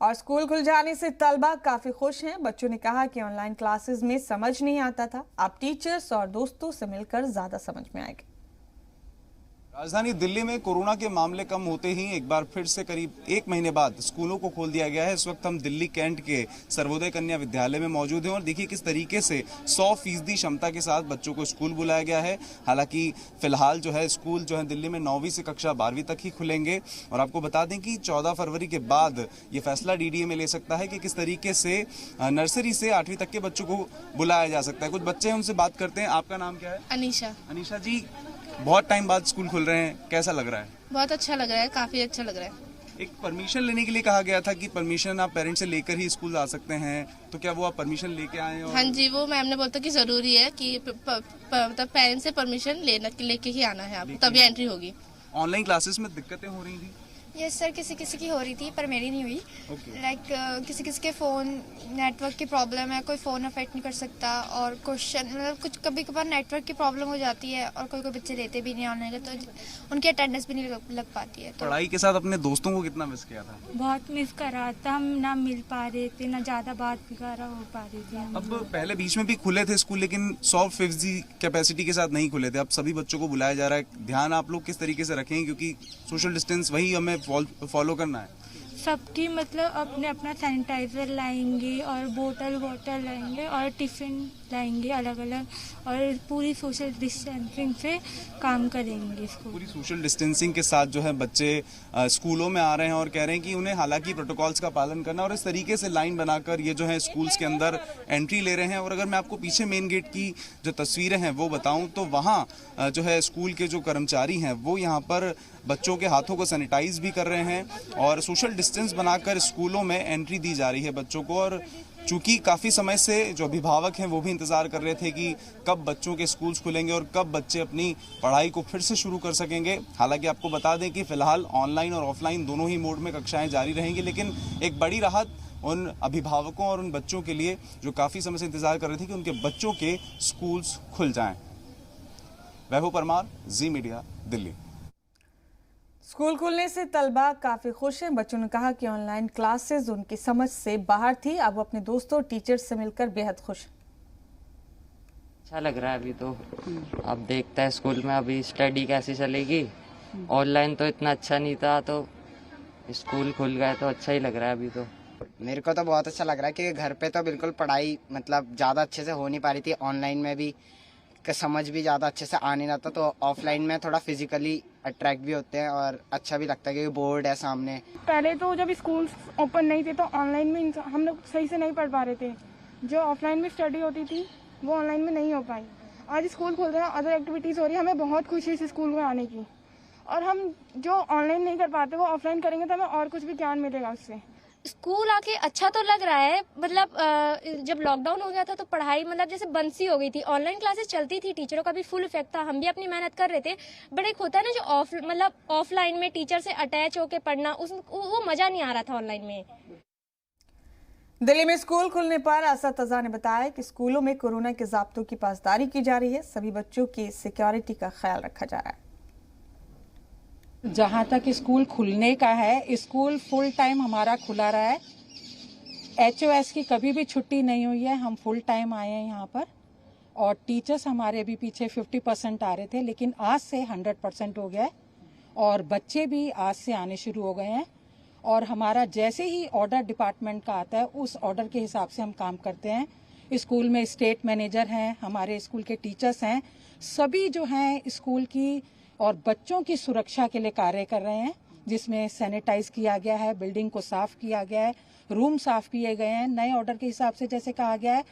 और स्कूल खुल जाने से तलबा काफी खुश हैं। बच्चों ने कहा कि ऑनलाइन क्लासेस में समझ नहीं आता था, अब टीचर्स और दोस्तों से मिलकर ज्यादा समझ में आएगा। राजधानी दिल्ली में कोरोना के मामले कम होते ही एक बार फिर से करीब 1 महीने बाद स्कूलों को खोल दिया गया है। इस वक्त हम दिल्ली कैंट के सर्वोदय कन्या विद्यालय में मौजूद हैं और देखिए किस तरीके से 100% क्षमता के साथ बच्चों को स्कूल बुलाया गया है। हालांकि फिलहाल जो है स्कूल जो है दिल्ली में 9वीं से कक्षा 12वीं तक ही खुलेंगे और आपको बता दें कि 14 फरवरी के बाद ये फैसला डीडीए में ले सकता है कि किस तरीके से नर्सरी से 8वीं तक के बच्चों को बुलाया जा सकता है। कुछ बच्चे हैं, उनसे बात करते हैं। आपका नाम क्या है? अनीशा। अनीशा जी, बहुत टाइम बाद स्कूल खुल रहे हैं, कैसा लग रहा है? बहुत अच्छा लग रहा है, काफी अच्छा लग रहा है। एक परमिशन लेने के लिए कहा गया था कि परमिशन आप पेरेंट्स से लेकर ही स्कूल आ सकते हैं, तो क्या वो आप परमिशन लेके आए? और हाँ जी, वो मैम ने बोलता कि जरूरी है कि मतलब पेरेंट्स से परमिशन लेके ही आना है, आप तभी एंट्री होगी। ऑनलाइन क्लासेस में दिक्कतें हो रही थी? यस सर, किसी किसी की हो रही थी पर मेरी नहीं हुई। लाइक किसी किसी के फ़ोन नेटवर्क की प्रॉब्लम है, कोई फ़ोन अफेक्ट नहीं कर सकता और क्वेश्चन मतलब कुछ कभी कभार नेटवर्क की प्रॉब्लम हो जाती है और कोई कोई बच्चे लेते भी नहीं ऑनलाइन, तो उनकी अटेंडेंस भी नहीं लग पाती है। तो पढ़ाई के साथ अपने दोस्तों को कितना मिस किया था? बहुत मिस करा था, हम ना मिल पा रहे थे, ना ज़्यादा बात वगैरह हो पा रही थी। अब पहले बीच में भी खुले थे स्कूल, लेकिन 100% कैपेसिटी के साथ नहीं खुले थे। अब सभी बच्चों को बुलाया जा रहा है। ध्यान आप लोग किस तरीके से रखेंगे, क्योंकि सोशल डिस्टेंस वही हमें फॉलो करना है। सबकी मतलब अपने अपना सैनिटाइजर लाएंगे और बोतल लाएंगे और टिफिन लाएंगे अलग अलग, और पूरी सोशल डिस्टेंसिंग से काम करेंगे इसको। पूरी सोशल डिस्टेंसिंग के साथ जो है बच्चे स्कूलों में आ रहे हैं और कह रहे हैं कि उन्हें हालांकि प्रोटोकॉल्स का पालन करना और इस तरीके से लाइन बनाकर ये जो है स्कूल्स के अंदर एंट्री ले रहे हैं। और अगर मैं आपको पीछे मेन गेट की जो तस्वीरें हैं वो बताऊं तो वहाँ जो है स्कूल के जो कर्मचारी हैं वो यहाँ पर बच्चों के हाथों को सैनिटाइज भी कर रहे हैं और सोशल डिस्टेंस बनाकर स्कूलों में एंट्री दी जा रही है बच्चों को। और चूंकि काफ़ी समय से जो अभिभावक हैं वो भी इंतज़ार कर रहे थे कि कब बच्चों के स्कूल्स खुलेंगे और कब बच्चे अपनी पढ़ाई को फिर से शुरू कर सकेंगे। हालांकि आपको बता दें कि फ़िलहाल ऑनलाइन और ऑफलाइन दोनों ही मोड में कक्षाएं जारी रहेंगी, लेकिन एक बड़ी राहत उन अभिभावकों और उन बच्चों के लिए जो काफ़ी समय से इंतज़ार कर रहे थे कि उनके बच्चों के स्कूल्स खुल जाएँ। वैभव परमार, जी मीडिया, दिल्ली। स्कूल खुलने से तलबा काफी खुश हैं। बच्चों ने कहा कि ऑनलाइन क्लासेस उनकी समझ से बाहर थी, अब वो अपने दोस्तों और टीचर्स से मिलकर बेहद खुश हैं। अच्छा लग रहा है अभी तो। अब देखते हैं स्कूल में अभी स्टडी कैसी चलेगी। ऑनलाइन तो इतना अच्छा नहीं था, तो स्कूल खुल गए तो अच्छा ही लग रहा है अभी तो। मेरे को तो बहुत अच्छा लग रहा है कि घर पे तो बिल्कुल पढ़ाई मतलब ज़्यादा अच्छे से हो नहीं पा रही थी, ऑनलाइन में भी समझ भी ज़्यादा अच्छे से आ नहीं रहा था, तो ऑफलाइन में थोड़ा फिजिकली अट्रैक्ट भी होते हैं और अच्छा भी लगता है क्योंकि बोर्ड है सामने। पहले तो जब स्कूल ओपन नहीं थे तो ऑनलाइन में हम लोग सही से नहीं पढ़ पा रहे थे, जो ऑफलाइन में स्टडी होती थी वो ऑनलाइन में नहीं हो पाई। आज स्कूल खुल रहे हैं, अदर एक्टिविटीज़ हो रही है, हमें बहुत खुशी है इस स्कूल में आने की, और हम जो ऑनलाइन नहीं कर पाते वो ऑफलाइन करेंगे तो हमें और कुछ भी ज्ञान मिलेगा उससे। स्कूल आके अच्छा तो लग रहा है, मतलब जब लॉकडाउन हो गया था तो पढ़ाई मतलब जैसे बंद सी हो गई थी। ऑनलाइन क्लासेस चलती थी, टीचरों का भी फुल इफेक्ट था, हम भी अपनी मेहनत कर रहे थे, बट एक होता है ना जो ऑफलाइन में टीचर से अटैच होके पढ़ना, वो मजा नहीं आ रहा था ऑनलाइन में। दिल्ली में स्कूल खुलने पर असतज़ा ने बताया कि स्कूलों में कोरोना के ज़ाब्तों की पासदारी की जा रही है, सभी बच्चों की सिक्योरिटी का ख्याल रखा जा रहा है। जहाँ तक स्कूल खुलने का है, स्कूल फुल टाइम हमारा खुला रहा है। HOS की कभी भी छुट्टी नहीं हुई है, हम फुल टाइम आए हैं यहाँ पर, और टीचर्स हमारे भी पीछे 50% आ रहे थे, लेकिन आज से 100% हो गया है और बच्चे भी आज से आने शुरू हो गए हैं। और हमारा जैसे ही ऑर्डर डिपार्टमेंट का आता है उस ऑर्डर के हिसाब से हम काम करते हैं। स्कूल में स्टेट मैनेजर हैं, हमारे स्कूल के टीचर्स हैं, सभी जो हैं स्कूल की और बच्चों की सुरक्षा के लिए कार्य कर रहे हैं, जिसमें सैनिटाइज किया गया है, बिल्डिंग को साफ किया गया है, रूम साफ किए गए हैं, नए ऑर्डर के हिसाब से जैसे कहा गया है।